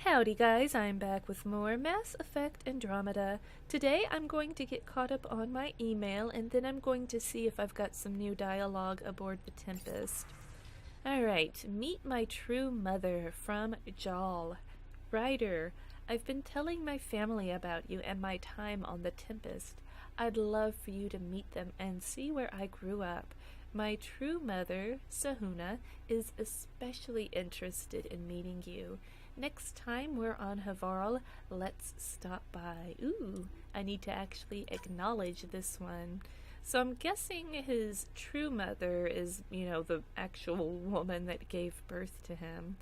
Howdy guys, I'm back with more Mass Effect Andromeda. Today I'm going to get caught up on my email and then I'm going to see if I've got some new dialogue aboard the Tempest. Alright, meet my true mother from Jal. Ryder, I've been telling my family about you and my time on the Tempest. I'd love for you to meet them and see where I grew up. My true mother, Sahuna, is especially interested in meeting you. Next time we're on Havarl, let's stop by. Ooh, I need to actually acknowledge this one. So I'm guessing his true mother is, the actual woman that gave birth to him.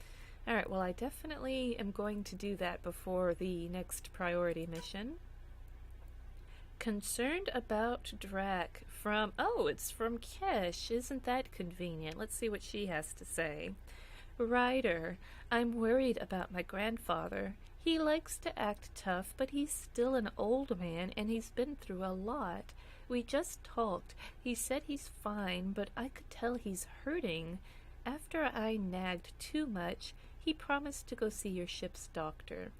Alright, well I definitely am going to do that before the next priority mission. Concerned about Drac from... Oh, it's from Kesh. Isn't that convenient? Let's see what she has to say. Ryder, I'm worried about my grandfather. He likes to act tough, but he's still an old man and he's been through a lot. We just talked. He said he's fine, but I could tell he's hurting. After I nagged too much, he promised to go see your ship's doctor.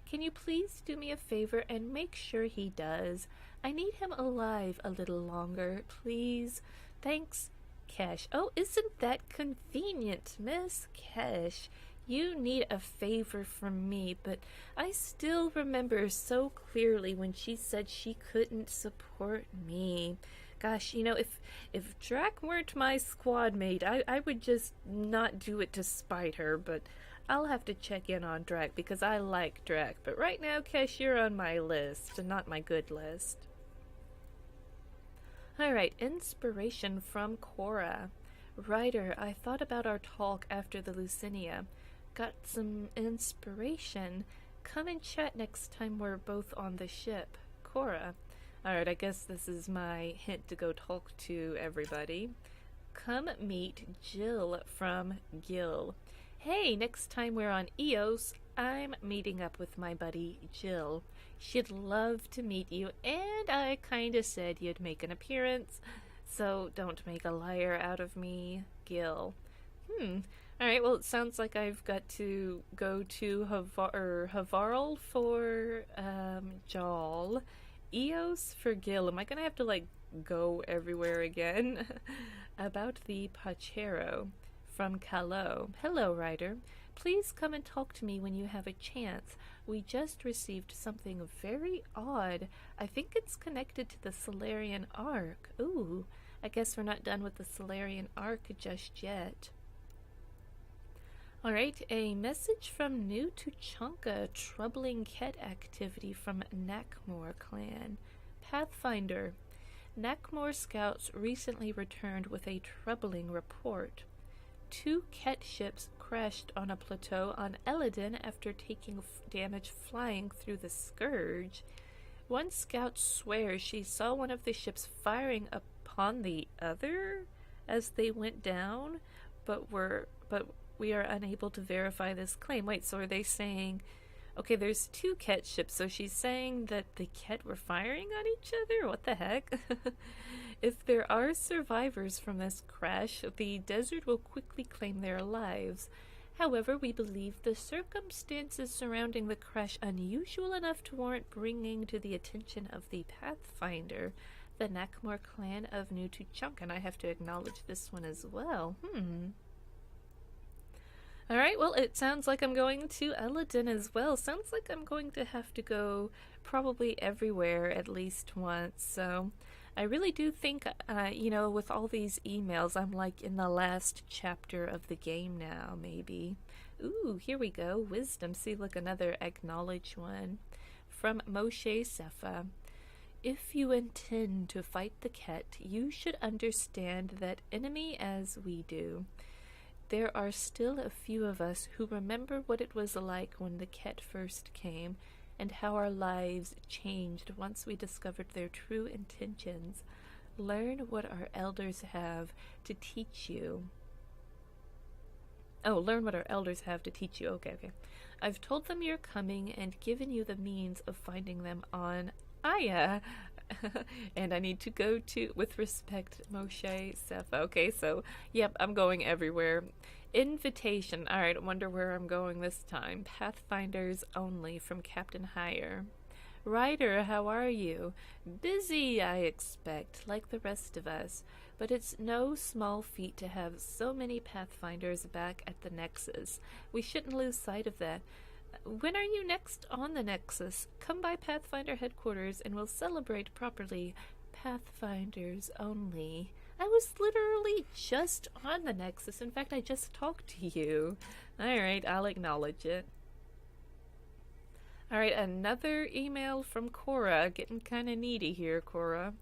Can you please do me a favor and make sure he does? I need him alive a little longer, please. Thanks, Kesh. Oh, isn't that convenient, Miss Kesh? You need a favor from me, but I still remember so clearly when she said she couldn't support me. Gosh, if Drac weren't my squad mate, I would just not do it to spite her, but I'll have to check in on Drac because I like Drac. But right now, Kesh, you're on my list, and not my good list. Alright, inspiration from Cora. Ryder, I thought about our talk after the Lucinia. Got some inspiration. Come and chat next time we're both on the ship. Cora. Alright, I guess this is my hint to go talk to everybody. Come meet Jill from Gil. Hey, next time we're on Eos, I'm meeting up with my buddy Jill. She'd love to meet you, and I kinda said you'd make an appearance, so don't make a liar out of me, Gil. Alright, well, it sounds like I've got to go to Havarl for, Jal. Eos for Gil. Am I gonna have to, go everywhere again? About the Pachero from Calo. Hello, Ryder. Please come and talk to me when you have a chance. We just received something very odd. I think it's connected to the Solarian Ark. Ooh, I guess we're not done with the Solarian Ark just yet. Alright, a message from New Tuchanka. Troubling Ket activity from Nakmor clan. Pathfinder. Nakmor scouts recently returned with a troubling report. 2 Ket ships crashed on a plateau on Eladin after taking damage flying through the Scourge. One scout swears she saw one of the ships firing upon the other as they went down, but we are unable to verify this claim. Wait, so are they saying... Okay, there's 2 Ket ships, so she's saying that the Ket were firing on each other? What the heck? If there are survivors from this crash, the desert will quickly claim their lives. However, we believe the circumstances surrounding the crash unusual enough to warrant bringing to the attention of the Pathfinder, the Nakmor clan of New Tuchanka, and I have to acknowledge this one as well. Alright, well, it sounds like I'm going to Eladin as well. Sounds like I'm going to have to go probably everywhere at least once, so I really do think, with all these emails, I'm like in the last chapter of the game now, maybe. Ooh, here we go. Wisdom. See, look, another acknowledge one. From Moshe Sefa. If you intend to fight the Ket, you should understand that enemy as we do. There are still a few of us who remember what it was like when the Ket first came, and how our lives changed once we discovered their true intentions. Learn what our elders have to teach you. Oh, learn what our elders have to teach you. Okay. I've told them you're coming and given you the means of finding them on Aya. And I need to go to, with respect, Moshe Sefa. Okay, so, yep, I'm going everywhere. Invitation. Alright, wonder where I'm going this time. Pathfinders only from Captain Hire. Ryder, how are you? Busy, I expect, like the rest of us. But it's no small feat to have so many Pathfinders back at the Nexus. We shouldn't lose sight of that. When are you next on the Nexus? Come by Pathfinder headquarters and we'll celebrate properly. Pathfinders only. I was literally just on the Nexus. In fact, I just talked to you. Alright, I'll acknowledge it. Alright, another email from Cora. Getting kind of needy here, Cora.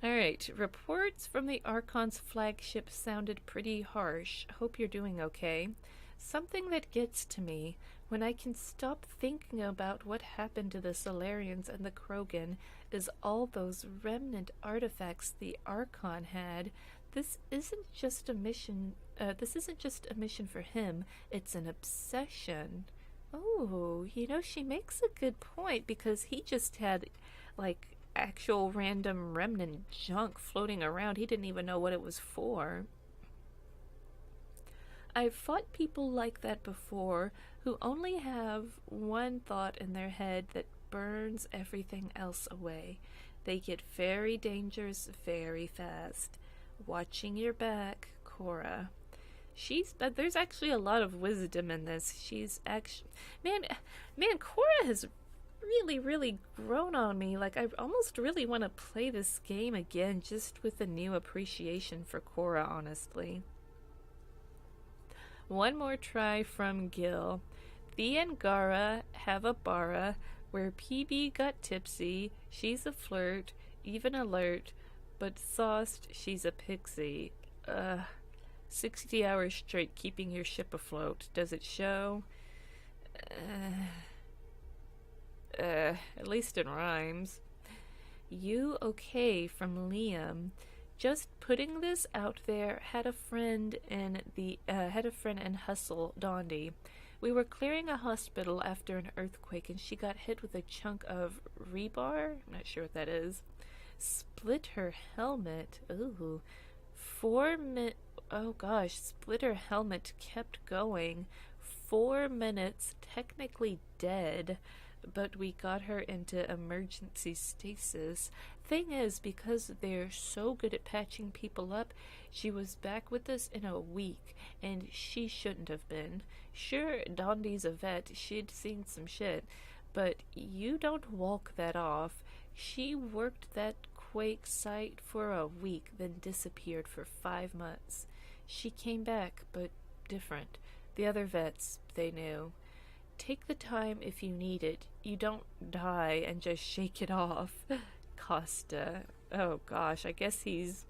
Alright, reports from the Archon's flagship sounded pretty harsh. Hope you're doing okay. Something that gets to me, when I can stop thinking about what happened to the Solarians and the Krogan, is all those remnant artifacts the Archon had. This isn't just a mission. This isn't just a mission for him. It's an obsession. Oh, she makes a good point because he just had, like, actual random remnant junk floating around. He didn't even know what it was for. I've fought people like that before who only have one thought in their head that burns everything else away. They get very dangerous very fast. Watching your back, Cora. There's actually a lot of wisdom in this. She's actually, man, Cora has really, really grown on me. Like, I almost really want to play this game again just with a new appreciation for Cora, honestly. One more try from Gil. Thea and Gara have a bara where PB got tipsy, she's a flirt, even alert, but sauced, she's a pixie. 60 hours straight keeping your ship afloat. Does it show? At least it rhymes. You okay from Liam. Just putting this out there. Had a friend in Hustle, Dondi. We were clearing a hospital after an earthquake and she got hit with a chunk of rebar. I'm not sure what that is. Split her helmet. Ooh. Oh gosh, split her helmet, kept going. 4 minutes, technically dead, but we got her into emergency stasis. Thing is, because they're so good at patching people up, she was back with us in a week, and she shouldn't have been. Sure, Dondi's a vet, she'd seen some shit, but you don't walk that off. She worked that quake site for a week, then disappeared for 5 months. She came back, but different. The other vets, they knew. Take the time if you need it. You don't die and just shake it off. Costa. Oh gosh, I guess he's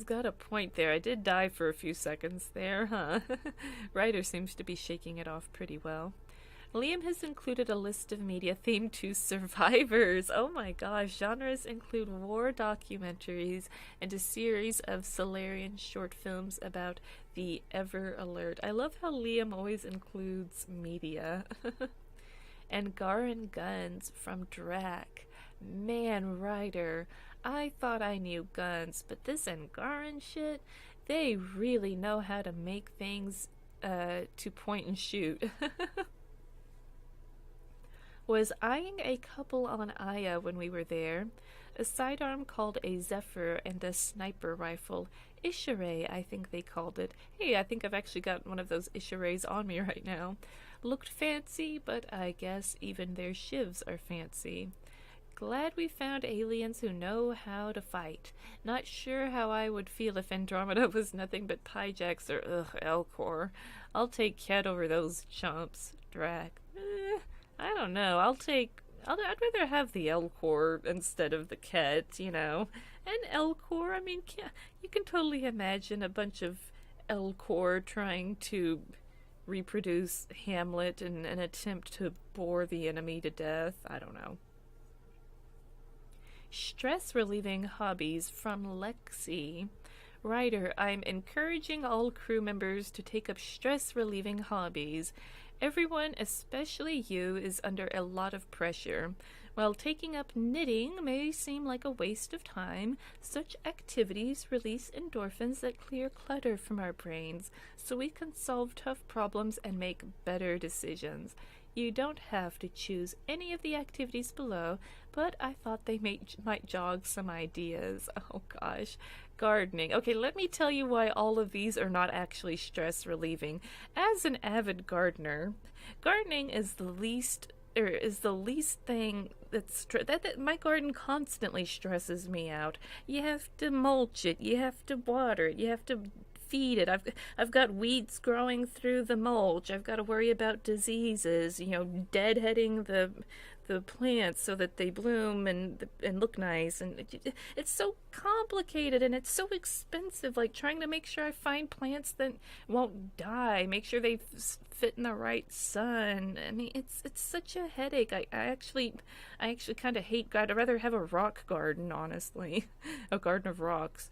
got a point there. I did die for a few seconds there, huh? Ryder seems to be shaking it off pretty well. Liam has included a list of media themed to survivors. Oh my gosh, genres include war documentaries and a series of Solarian short films about the Ever Alert. I love how Liam always includes media. And Garin guns from Drac. Man, Ryder, I thought I knew guns, but this Angaran shit, they really know how to make things to point and shoot. Was eyeing a couple on Aya when we were there. A sidearm called a Zephyr and a sniper rifle. Ishiray, I think they called it. Hey, I think I've actually got one of those Ishirays on me right now. Looked fancy, but I guess even their shivs are fancy. Glad we found aliens who know how to fight. Not sure how I would feel if Andromeda was nothing but Pyjax or, Elcor. I'll take Cat over those chumps. Drac. I don't know. I'd rather have the Elcor instead of the Ket, And Elcor, I mean, you can totally imagine a bunch of Elcor trying to reproduce Hamlet in an attempt to bore the enemy to death. I don't know. Stress-relieving hobbies from Lexi. Ryder, I'm encouraging all crew members to take up stress-relieving hobbies. Everyone, especially you, is under a lot of pressure. While taking up knitting may seem like a waste of time, such activities release endorphins that clear clutter from our brains, so we can solve tough problems and make better decisions. You don't have to choose any of the activities below, but I thought they might jog some ideas. Oh gosh. Gardening. Okay, let me tell you why all of these are not actually stress relieving. As an avid gardener, gardening is the least thing that my garden constantly stresses me out. You have to mulch it, you have to water it, you have to feed it. I've got weeds growing through the mulch. I've got to worry about diseases, deadheading the plants so that they bloom and look nice, and it's so complicated and it's so expensive, like trying to make sure I find plants that won't die, make sure they fit in the right sun. I mean, it's such a headache. I actually kind of hate God. I'd rather have a rock garden, honestly. A garden of rocks.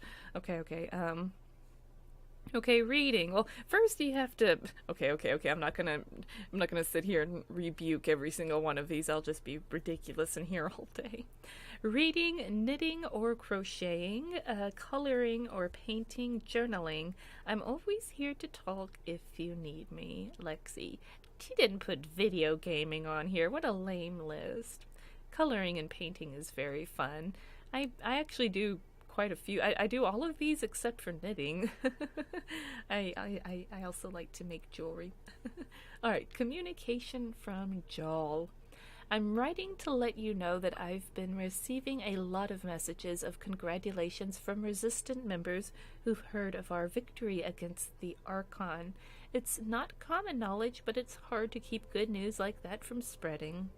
Okay, reading. Well, first you have to. Okay. I'm not gonna sit here and rebuke every single one of these. I'll just be ridiculous in here all day. Reading, knitting or crocheting, coloring or painting, journaling. I'm always here to talk if you need me. Lexi. She didn't put video gaming on here. What a lame list. Coloring and painting is very fun. I actually do quite a few. I do all of these except for knitting. I also like to make jewelry. Alright, communication from Joel. I'm writing to let you know that I've been receiving a lot of messages of congratulations from resistant members who've heard of our victory against the Archon. It's not common knowledge, but it's hard to keep good news like that from spreading.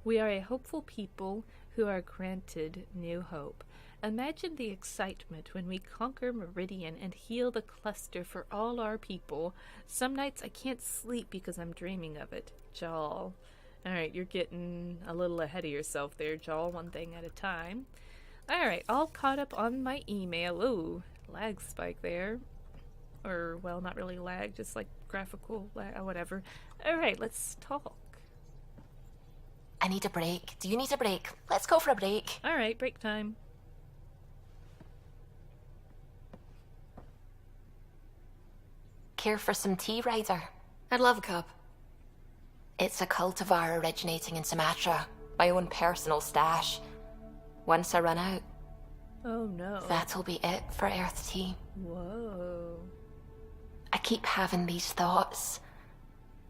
We are a hopeful people who are granted new hope. Imagine the excitement when we conquer Meridian and heal the cluster for all our people. Some nights I can't sleep because I'm dreaming of it. Jal. Alright, you're getting a little ahead of yourself there, Jal. One thing at a time. Alright, all caught up on my email. Ooh, lag spike there. Or, well, not really lag, just like graphical lag, whatever. Alright, let's talk. I need a break. Do you need a break? Let's go for a break. Alright, break time. Care for some tea, Ryder? I'd love a cup. It's a cultivar originating in Sumatra. My own personal stash. Once I run out, Oh no. that'll be it for Earth tea. Whoa. I keep having these thoughts.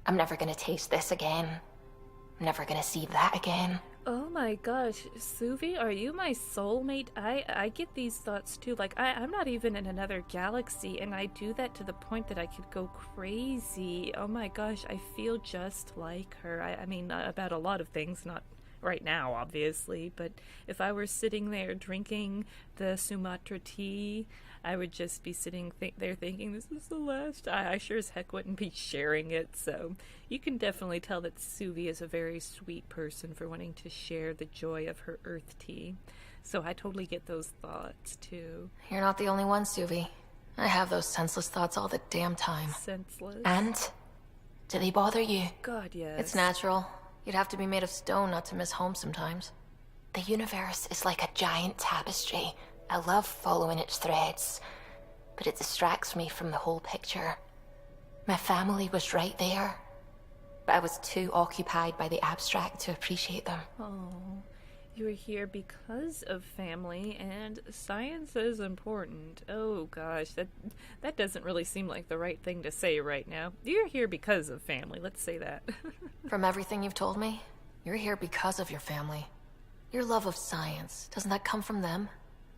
I'm never gonna taste this again. I'm never gonna see that again. Oh my gosh, Suvi, are you my soulmate? I get these thoughts too. Like, I'm not even in another galaxy, and I do that to the point that I could go crazy. Oh my gosh, I feel just like her. I mean, about a lot of things, not right now, obviously, but if I were sitting there drinking the Sumatra tea, I would just be sitting there thinking, this is the last. I sure as heck wouldn't be sharing it, so you can definitely tell that Suvi is a very sweet person for wanting to share the joy of her earth tea. So I totally get those thoughts, too. You're not the only one, Suvi. I have those senseless thoughts all the damn time. Senseless. And? Do they bother you? God, yes. It's natural. You'd have to be made of stone not to miss home sometimes. The universe is like a giant tapestry. I love following its threads, but it distracts me from the whole picture. My family was right there, but I was too occupied by the abstract to appreciate them. Oh, you're here because of family, and science is important. Oh gosh, that doesn't really seem like the right thing to say right now. You're here because of family, let's say that. From everything you've told me, you're here because of your family. Your love of science, doesn't that come from them?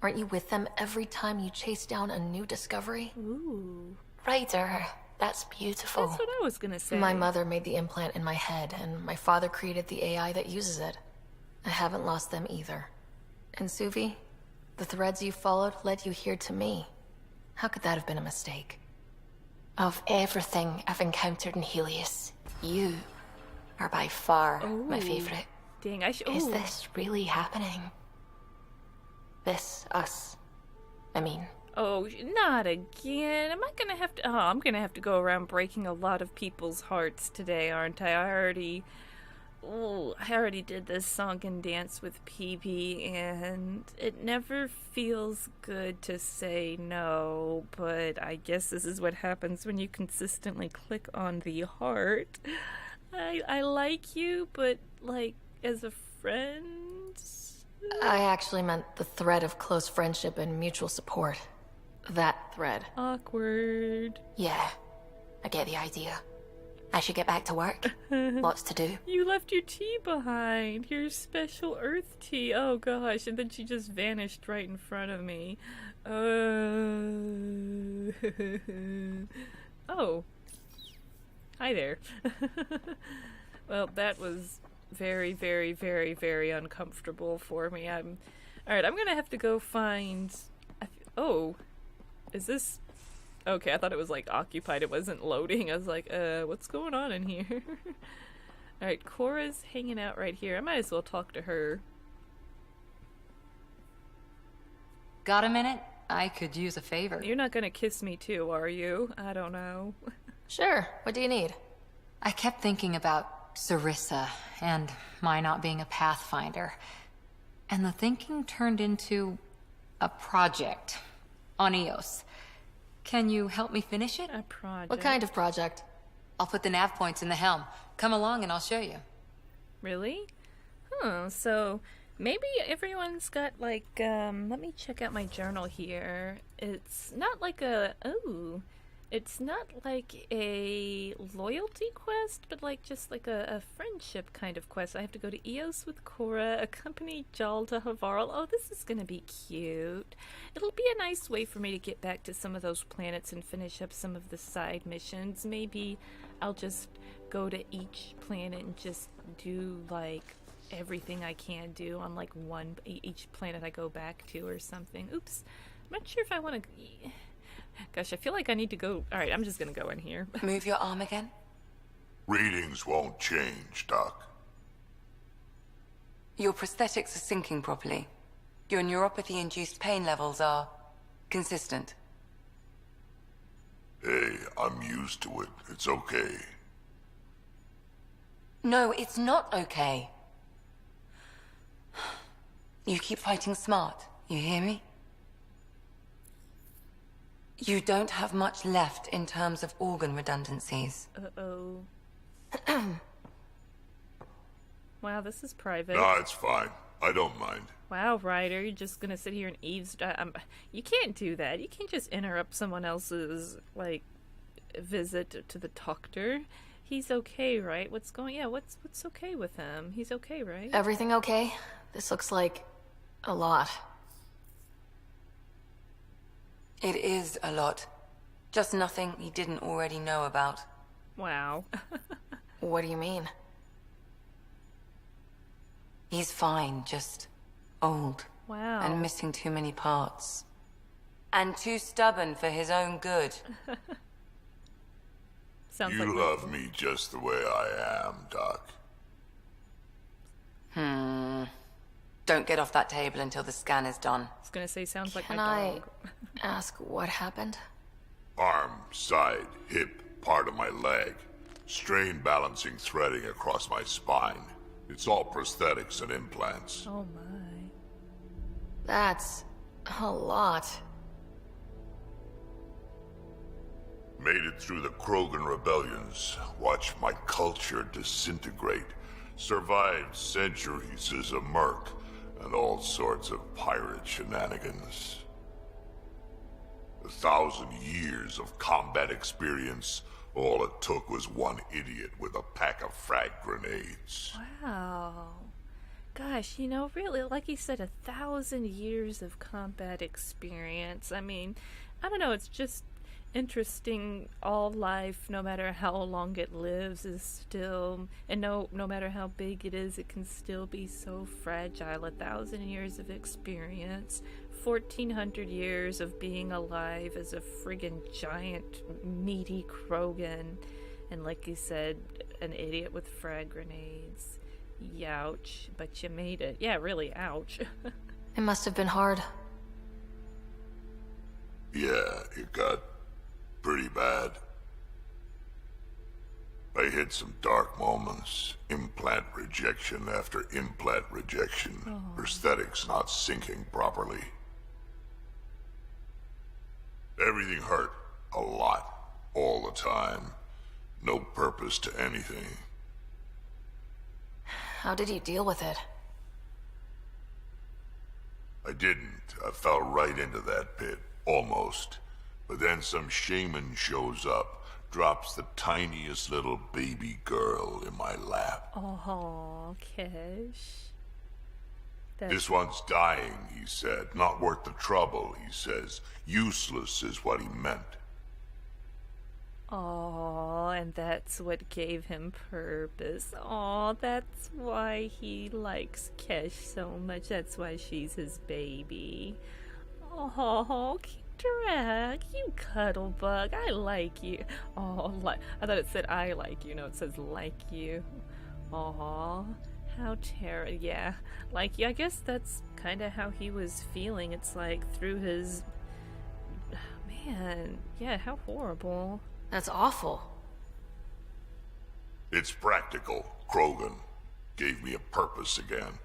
Aren't you with them every time you chase down a new discovery? Ooh. Ryder, that's beautiful. That's what I was gonna say. My mother made the implant in my head, and my father created the AI that uses it. I haven't lost them either. And Suvi, the threads you followed led you here to me. How could that have been a mistake? Of everything I've encountered in Helios, you are by far my favorite. Dang, Is this really happening? This, us. I mean. Oh, not again. I'm gonna have to go around breaking a lot of people's hearts today, aren't I? Oh, I already did this song and dance with PB, and it never feels good to say no, but I guess this is what happens when you consistently click on the heart. I like you, but, like, as a friend? I actually meant the thread of close friendship and mutual support. That thread. Awkward. Yeah, I get the idea. I should get back to work. Lots to do. You left your tea behind. Your special earth tea. Oh gosh, and then she just vanished right in front of me. Oh. Hi there. Well, that was very, very, very, very uncomfortable for me. Alright, I'm gonna have to go find... Oh. Is this... Okay, I thought it was, like, occupied. It wasn't loading. I was like, what's going on in here? Alright, Cora's hanging out right here. I might as well talk to her. Got a minute? I could use a favor. You're not gonna kiss me too, are you? I don't know. Sure, what do you need? I kept thinking about Sarissa and my not being a pathfinder. And the thinking turned into a project on Eos. Can you help me finish it? A project. What kind of project? I'll put the nav points in the helm. Come along and I'll show you. Really? Huh, so maybe everyone's got like, let me check out my journal here. It's not like it's not like a loyalty quest, but like just like a friendship kind of quest. I have to go to Eos with Cora, accompany Jal to Havarl. Oh, this is gonna be cute. It'll be a nice way for me to get back to some of those planets and finish up some of the side missions. Maybe I'll just go to each planet and just do like everything I can do on like each planet I go back to or something. Oops. I'm not sure if I want to... Gosh, I feel like I need to go... Alright, I'm just gonna go in here. Move your arm again. Readings won't change, Doc. Your prosthetics are syncing properly. Your neuropathy-induced pain levels are consistent. Hey, I'm used to it. It's okay. No, it's not okay. You keep fighting smart, you hear me? You don't have much left in terms of organ redundancies. Uh-oh. Wow, this is private. Nah, it's fine. I don't mind. Wow, Ryder, you're just gonna sit here and eavesdrop. You can't do that. You can't just interrupt someone else's, like, visit to the doctor. He's okay, right? What's okay with him? He's okay, right? Everything okay? This looks like a lot. It is a lot. Just nothing he didn't already know about. Wow. What do you mean? He's fine, just old. Wow. And missing too many parts. And too stubborn for his own good. Sounds You like love me just the way I am, Doc. Don't get off that table until the scan is done. I was gonna say, sounds like Can my I dog. ask what happened? Arm, side, hip, part of my leg. Strain balancing threading across my spine. It's all prosthetics and implants. Oh my. That's a lot. Made it through the Krogan rebellions. Watched my culture disintegrate. Survived centuries as a merc. And all sorts of pirate shenanigans. 1,000 years of combat experience. All it took was one idiot with a pack of frag grenades. Wow. Gosh, you know, really, like you said, 1,000 years of combat experience. I mean, I don't know, it's just interesting. All life, no matter how long it lives, is still, and no matter how big it is, it can still be so fragile. 1,000 years of experience, 1,400 years of being alive as a friggin' giant, meaty Krogan, and like you said, an idiot with frag grenades. Youch, but you made it. Yeah, really, ouch. It must have been hard. Yeah, it got pretty bad. I I hit some dark moments. Implant rejection after implant rejection. Prosthetics not syncing properly. Everything hurt. A lot. All the time. No purpose to anything. How did you deal with it? I didn't. I fell right into that pit. Almost. But then some shaman shows up, drops the tiniest little baby girl in my lap. Oh, Kesh. This one's dying, he said. Not worth the trouble, he says. Useless is what he meant. Oh, and that's what gave him purpose. Oh, that's why he likes Kesh so much. That's why she's his baby. Oh, Drac, you cuddle bug. I like you. Oh, I thought it said I like you. No, it says like you. Oh, how terrible. Yeah, like you. I guess that's kind of how he was feeling. It's like through his... Man, yeah, how horrible. That's awful. It's practical. Krogan gave me a purpose again.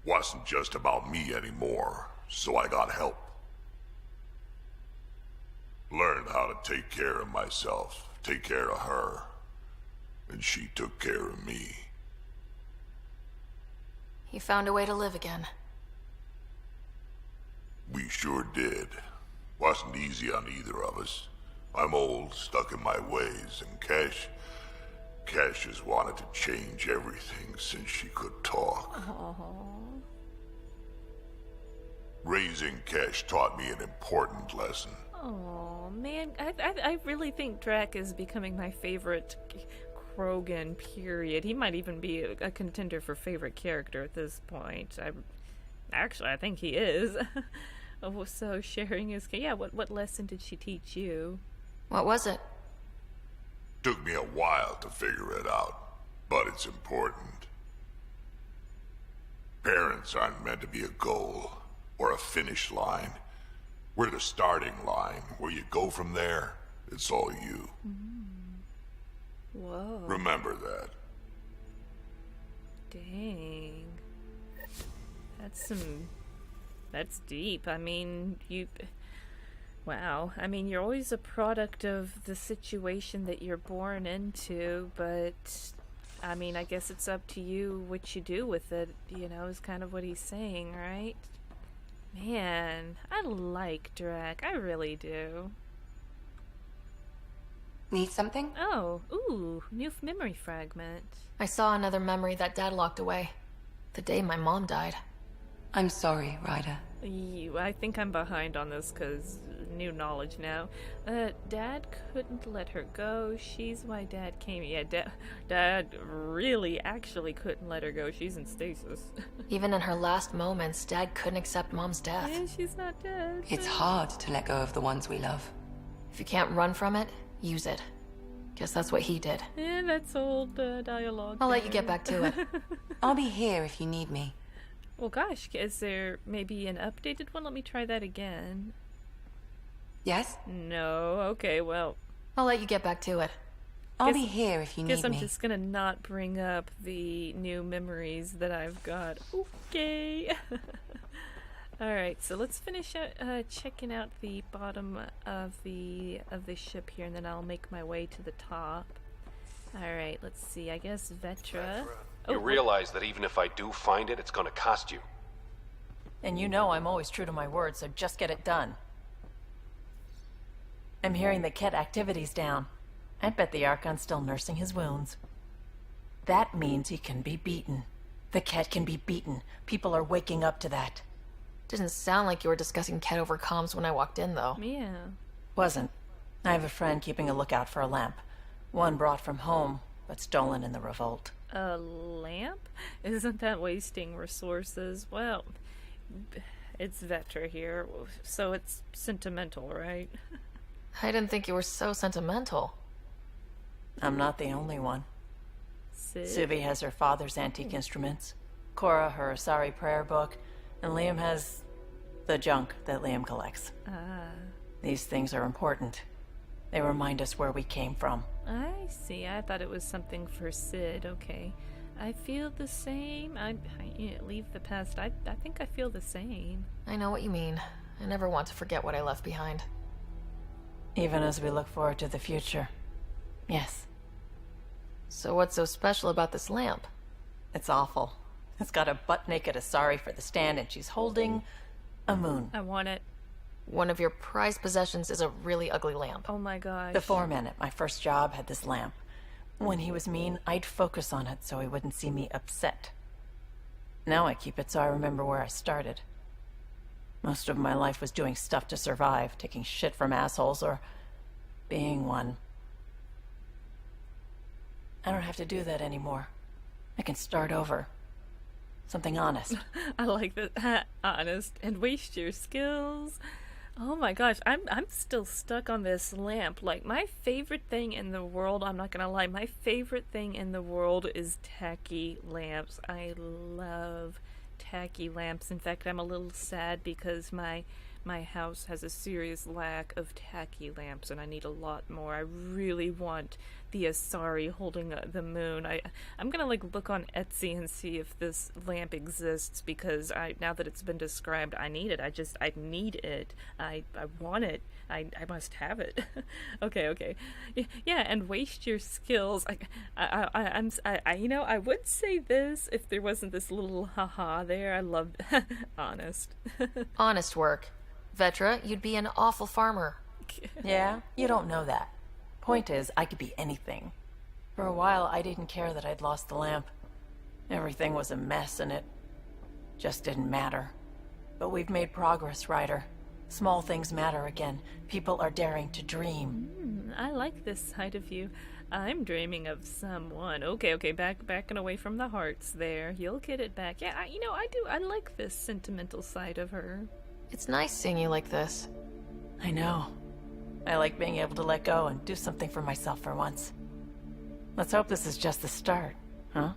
Wasn't just about me anymore, so I got help. Learned how to take care of myself, take care of her. And she took care of me. You found a way to live again. We sure did. Wasn't easy on either of us. I'm old, stuck in my ways, and Cash has wanted to change everything since she could talk. Aww. Raising Cash taught me an important lesson. Oh man, I really think Drac is becoming my favorite Krogan, period. He might even be a contender for favorite character at this point. I think he is. Oh, so sharing his... Yeah, what lesson did she teach you? What was it? Took me a while to figure it out, but it's important. Parents aren't meant to be a goal or a finish line. We're the starting line. Where you go from there, it's all you. Whoa. Remember that. Dang. That's deep. I mean, wow. I mean, you're always a product of the situation that you're born into, but I mean, I guess it's up to you what you do with it, is kind of what he's saying, right? Man, I like Drac. I really do. Need something? Oh, ooh, new memory fragment. I saw another memory that Dad locked away. The day my mom died. I'm sorry, Ryder. I think I'm behind on this because new knowledge now. Dad couldn't let her go. She's why Dad came. Yeah, Dad really actually couldn't let her go. She's in stasis. Even in her last moments, Dad couldn't accept Mom's death. Yeah, she's not dead. It's hard to let go of the ones we love. If you can't run from it, use it. Guess that's what he did. Yeah, that's old dialogue. I'll let you get back to it. I'll be here if you need me. Well, gosh, is there maybe an updated one? Let me try that again. Yes? No. Okay, well. I'll let you get back to it. I'll be here if you need me. Guess I'm just gonna not bring up the new memories that I've got. Okay. Alright, so let's finish checking out the bottom of the ship here, and then I'll make my way to the top. Alright, let's see. I guess Vetra. You realize that even if I do find it, it's gonna cost you. And you know I'm always true to my word, so just get it done. I'm hearing the Ket activity's down. I bet the Archon's still nursing his wounds. That means he can be beaten. The Ket can be beaten. People are waking up to that. Didn't sound like you were discussing Ket over comms when I walked in, though. Yeah. Wasn't. I have a friend keeping a lookout for a lamp. One brought from home, but stolen in the revolt. A lamp? Isn't that wasting resources? Well, it's Vetra here, so it's sentimental, right? I didn't think you were so sentimental. I'm not the only one. Suvi has her father's antique instruments, Cora her Asari prayer book, and Liam has the junk that Liam collects. These things are important. They remind us where we came from I see. I thought it was something for Sid. Okay. I feel the same. Leave the past. I think I feel the same. I know what you mean. I never want to forget what I left behind. Even as we look forward to the future. Yes. So what's so special about this lamp? It's awful. It's got a butt-naked Asari for the stand, and she's holding a moon. I want it. One of your prized possessions is a really ugly lamp. Oh my gosh. The foreman at my first job had this lamp. When he was mean, I'd focus on it so he wouldn't see me upset. Now I keep it so I remember where I started. Most of my life was doing stuff to survive, taking shit from assholes or being one. I don't have to do that anymore. I can start over. Something honest. I like that. Honest and waste your skills. Oh my gosh, I'm still stuck on this lamp. Like, my favorite thing in the world, I'm not gonna lie, my favorite thing in the world is tacky lamps. I love tacky lamps. In fact, I'm a little sad because my house has a serious lack of tacky lamps, and I need a lot more. I really want the Asari holding the moon. I'm gonna look on Etsy and see if this lamp exists, because now that it's been described, I need it. I need it. I want it. I must have it. Okay. Yeah, and waste your skills. I would say this if there wasn't this little haha there. I love honest. Honest work. Vetra, you'd be an awful farmer. Yeah? You don't know that. Point is, I could be anything. For a while, I didn't care that I'd lost the lamp. Everything was a mess, and it just didn't matter. But we've made progress, Ryder. Small things matter again. People are daring to dream. I like this side of you. I'm dreaming of someone. Okay, backing away from the hearts there. You'll get it back. Yeah, I do. I like this sentimental side of her. It's nice seeing you like this. I know. I like being able to let go and do something for myself for once. Let's hope this is just the start, huh?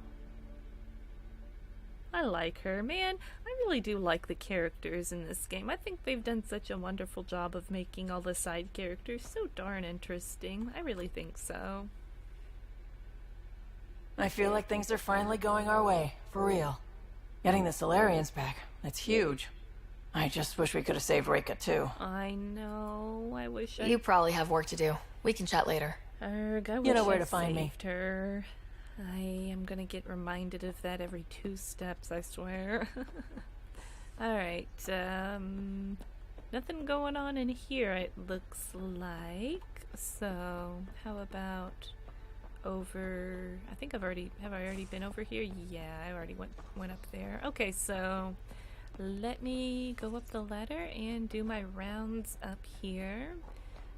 I like her. Man, I really do like the characters in this game. I think they've done such a wonderful job of making all the side characters so darn interesting. I really think so. I feel like things are finally going our way, for real. Getting the Solarians back, that's huge. I just wish we could have saved Reka, too. I know. I wish You probably have work to do. We can chat later. Arg, I wish You know where I to find me. saved her. I am gonna get reminded of that every 2 steps, I swear. Alright, nothing going on in here, it looks like. So, how about over... I think have I already been over here? Yeah, I already went up there. Okay, so... let me go up the ladder and do my rounds up here.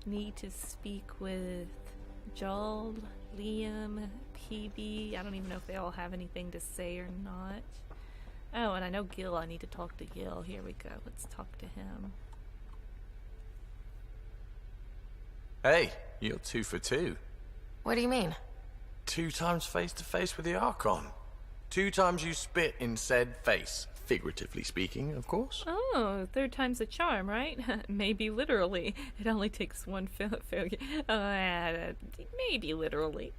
Need to speak with Joel, Liam, PB. I don't even know if they all have anything to say or not. Oh, and I know Gil. I need to talk to Gil. Here we go. Let's talk to him. Hey, you're 2 for 2. What do you mean? 2 times face to face with the Archon. 2 times you spit in said face. Figuratively speaking, of course. Oh, 3rd time's a charm, right? Maybe literally. It only takes 1 failure. Maybe literally.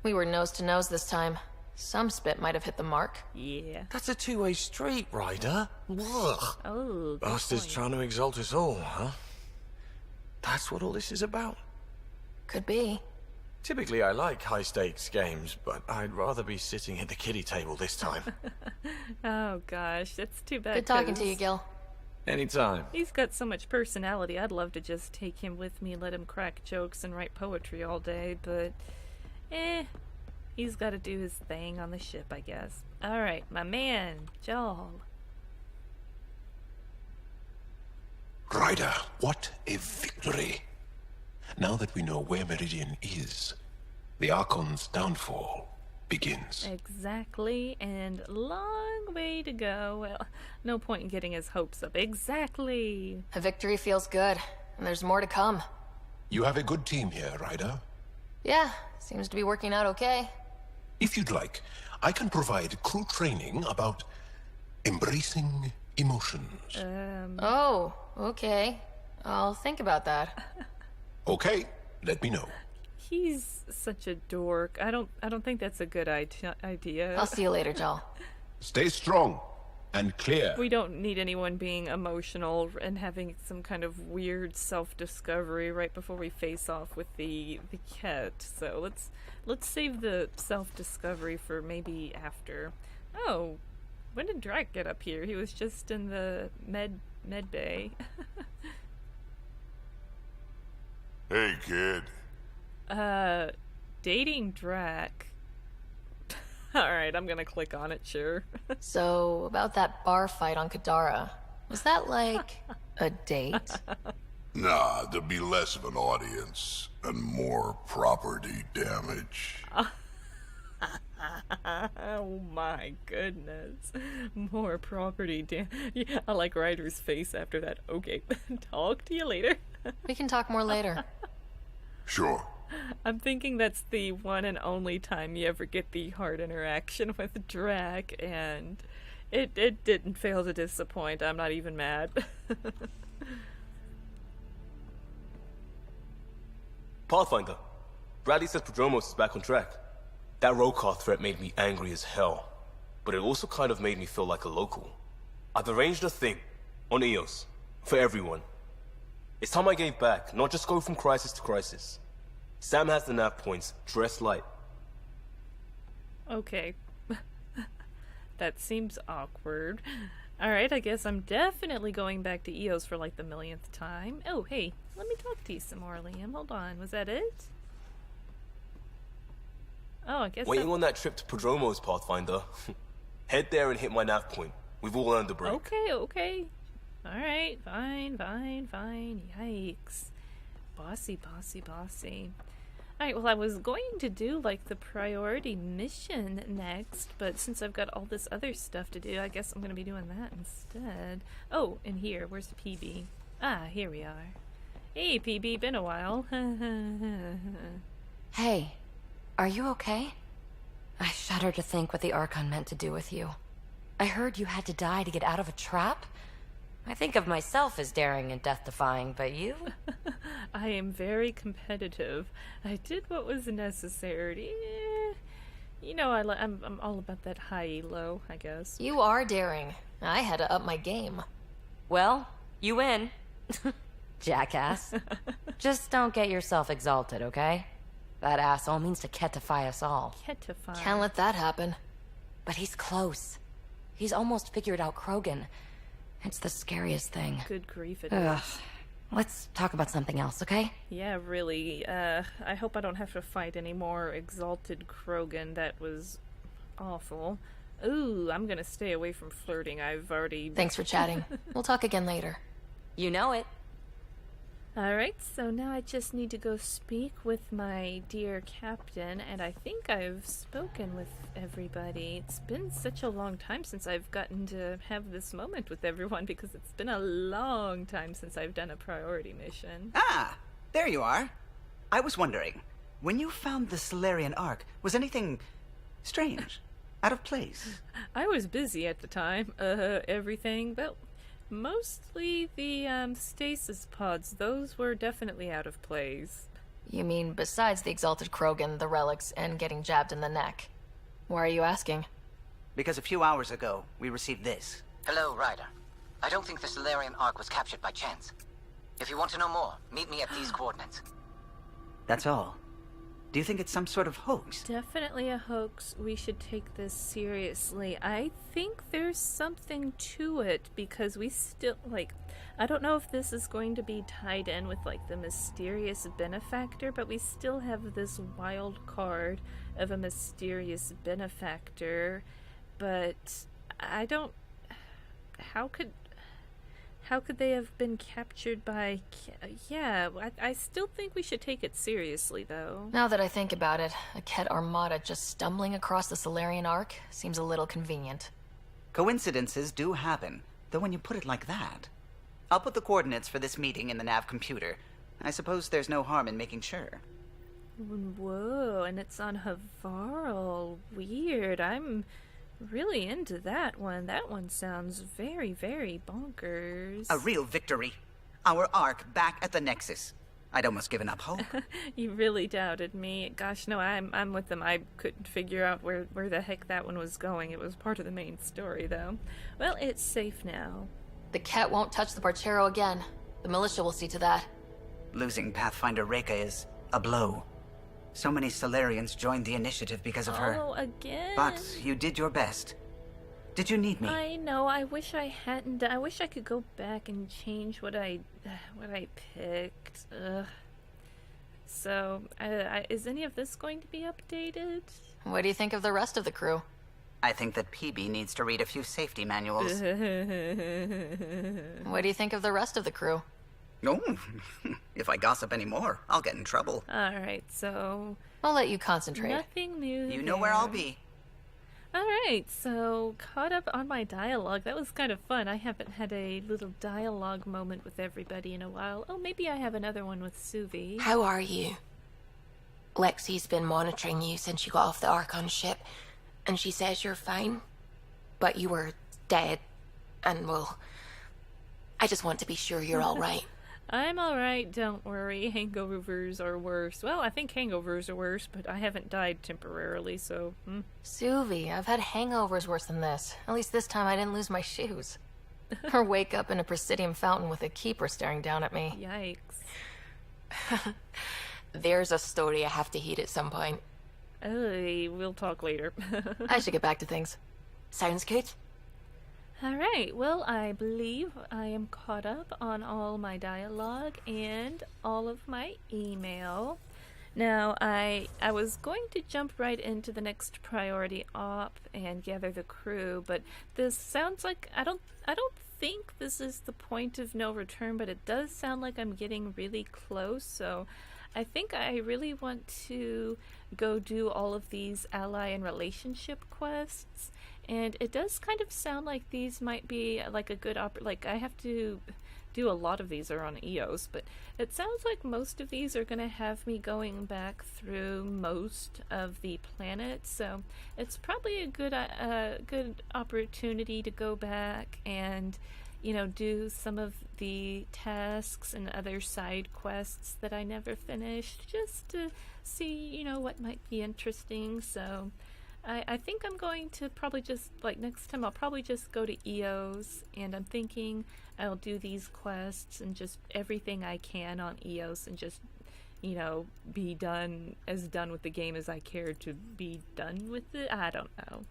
We were nose to nose this time. Some spit might have hit the mark. Yeah. That's a 2-way street, Ryder. Ugh. Oh, good Bastards point. trying to exalt us all, huh? That's what all this is about. Could be. Typically, I like high-stakes games, but I'd rather be sitting at the kiddie table this time. Oh gosh, that's too bad. Good talking 'cause to you, Gil. Anytime. He's got so much personality. I'd love to just take him with me, let him crack jokes and write poetry all day, but he's got to do his thing on the ship, I guess. All right, my man, Joel. Ryder, what a victory! Now that we know where Meridian is, the Archon's downfall begins. Exactly, and long way to go. Well, no point in getting his hopes up. Exactly. A victory feels good, and there's more to come. You have a good team here, Ryder. Yeah, seems to be working out okay. If you'd like, I can provide crew training about embracing emotions. Oh, okay. I'll think about that. Okay, let me know. He's such a dork. I don't think that's a good idea. I'll see you later, Jal. Stay strong and clear. We don't need anyone being emotional and having some kind of weird self-discovery right before we face off with the cat. So let's save the self-discovery for maybe after. Oh, when did Drac get up here? He was just in the med bay. Hey, kid. Dating Drac. Alright, I'm gonna click on it, sure. So, about that bar fight on Kadara, was that like a date? Nah, there'd be less of an audience and more property damage. Oh my goodness. More property damage. Yeah, I like Ryder's face after that. Okay, talk to you later. We can talk more later. Sure. I'm thinking that's the one and only time you ever get the hard interaction with Drac, and it didn't fail to disappoint. I'm not even mad. Pathfinder, Bradley says Prodromos is back on track. That road car threat made me angry as hell, but it also kind of made me feel like a local. I've arranged a thing on Eos for everyone. It's time I gave back, not just go from crisis to crisis. Sam has the nav points, dress light. Okay. That seems awkward. Alright, I guess I'm definitely going back to Eos for like the millionth time. Oh, hey, let me talk to you some more, Liam. Hold on, was that it? Oh, I guess Waiting on that trip to Prodromos, Pathfinder. Head there and hit my nav point. We've all earned a break. Okay. Alright, fine. Yikes. Bossy. Alright, well, I was going to do, like, the priority mission next, but since I've got all this other stuff to do, I guess I'm gonna be doing that instead. Oh, and here, where's the PB? Ah, here we are. Hey, PB, been a while. Hey, are you okay? I shudder to think what the Archon meant to do with you. I heard you had to die to get out of a trap. I think of myself as daring and death-defying, but you? I am very competitive. I did what was necessary. You know, I'm all about that high elo, I guess. You are daring. I had to up my game. Well, you win. Jackass. Just don't get yourself exalted, okay? That asshole means to ketify us all. Ketify. Can't let that happen. But he's close. He's almost figured out Krogan. It's the scariest thing. Good grief, it Ugh. is. Let's talk about something else, okay? Yeah, really. I hope I don't have to fight any more exalted Krogan. That was awful. Ooh, I'm gonna stay away from flirting. I've already... Thanks for chatting. We'll talk again later. You know it. Alright, so now I just need to go speak with my dear captain, and I think I've spoken with everybody. It's been such a long time since I've gotten to have this moment with everyone, because it's been a long time since I've done a priority mission. Ah, there you are. I was wondering, when you found the Solarian Ark, was anything strange? Out of place? I was busy at the time, everything, but... mostly the, stasis pods. Those were definitely out of place. You mean besides the Exalted Krogan, the relics, and getting jabbed in the neck? Why are you asking? Because a few hours ago, we received this. Hello, Ryder. I don't think the Solarian Ark was captured by chance. If you want to know more, meet me at these coordinates. That's all. Do you think it's some sort of hoax? Definitely a hoax. We should take this seriously. I think there's something to it, because we still, like, I don't know if this is going to be tied in with, like, the mysterious benefactor, but we still have this wild card of a mysterious benefactor, but I don't... How could they have been captured by... Yeah, I still think we should take it seriously, though. Now that I think about it, a Ket Armada just stumbling across the Solarian Ark seems a little convenient. Coincidences do happen, though when you put it like that. I'll put the coordinates for this meeting in the nav computer. I suppose there's no harm in making sure. Whoa, and it's on Havarl. Weird. I'm really into that one. That one sounds very, very bonkers. A real victory. Our Ark back at the Nexus. I'd almost given up hope. You really doubted me. Gosh, no, I'm with them. I couldn't figure out where the heck that one was going. It was part of the main story, though. Well, it's safe now. The cat won't touch the Barchero again. The militia will see to that. Losing Pathfinder Reika is a blow. So many Solarians joined the initiative because of her. Oh, again? But you did your best. Did you need me? I know. I wish I hadn't. I wish I could go back and change what I picked. Ugh. So, is any of this going to be updated? What do you think of the rest of the crew? I think that PB needs to read a few safety manuals. What do you think of the rest of the crew? Oh, if I gossip anymore, I'll get in trouble. Alright, so... I'll let you concentrate. Nothing new You know where I'll be. Alright, so caught up on my dialogue. That was kind of fun. I haven't had a little dialogue moment with everybody in a while. Oh, maybe I have another one with Suvi. How are you? Lexi's been monitoring you since you got off the Archon ship, and she says you're fine. But you were dead, and well, I just want to be sure you're alright. I'm alright, don't worry. Hangovers are worse. Well, I think hangovers are worse, but I haven't died temporarily, so... Suvi, I've had hangovers worse than this. At least this time I didn't lose my shoes. Or wake up in a Presidium fountain with a keeper staring down at me. Yikes. There's a story I have to hear at some point. We'll talk later. I should get back to things. Sounds good. Alright, well, I believe I am caught up on all my dialogue and all of my email. Now, I was going to jump right into the next priority op and gather the crew, but this sounds like I don't think this is the point of no return, but it does sound like I'm getting really close, so I think I really want to go do all of these ally and relationship quests. And it does kind of sound like these might be like a good like I have to do a lot of these are on EOS, but it sounds like most of these are going to have me going back through most of the planets, so it's probably a good opportunity to go back and, you know, do some of the tasks and other side quests that I never finished, just to see, you know, what might be interesting. So I think I'm going to probably just, like, next time I'll probably just go to EOS, and I'm thinking I'll do these quests and just everything I can on EOS and just, you know, be done with the game as I care to be done with it. I don't know.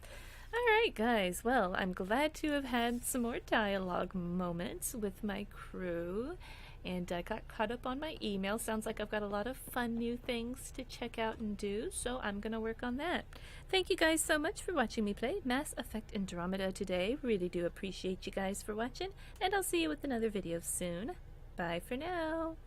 Alright guys, well, I'm glad to have had some more dialogue moments with my crew, and I got caught up on my email. Sounds like I've got a lot of fun new things to check out and do, so I'm gonna work on that. Thank you guys so much for watching me play Mass Effect Andromeda today. Really do appreciate you guys for watching, and I'll see you with another video soon. Bye for now.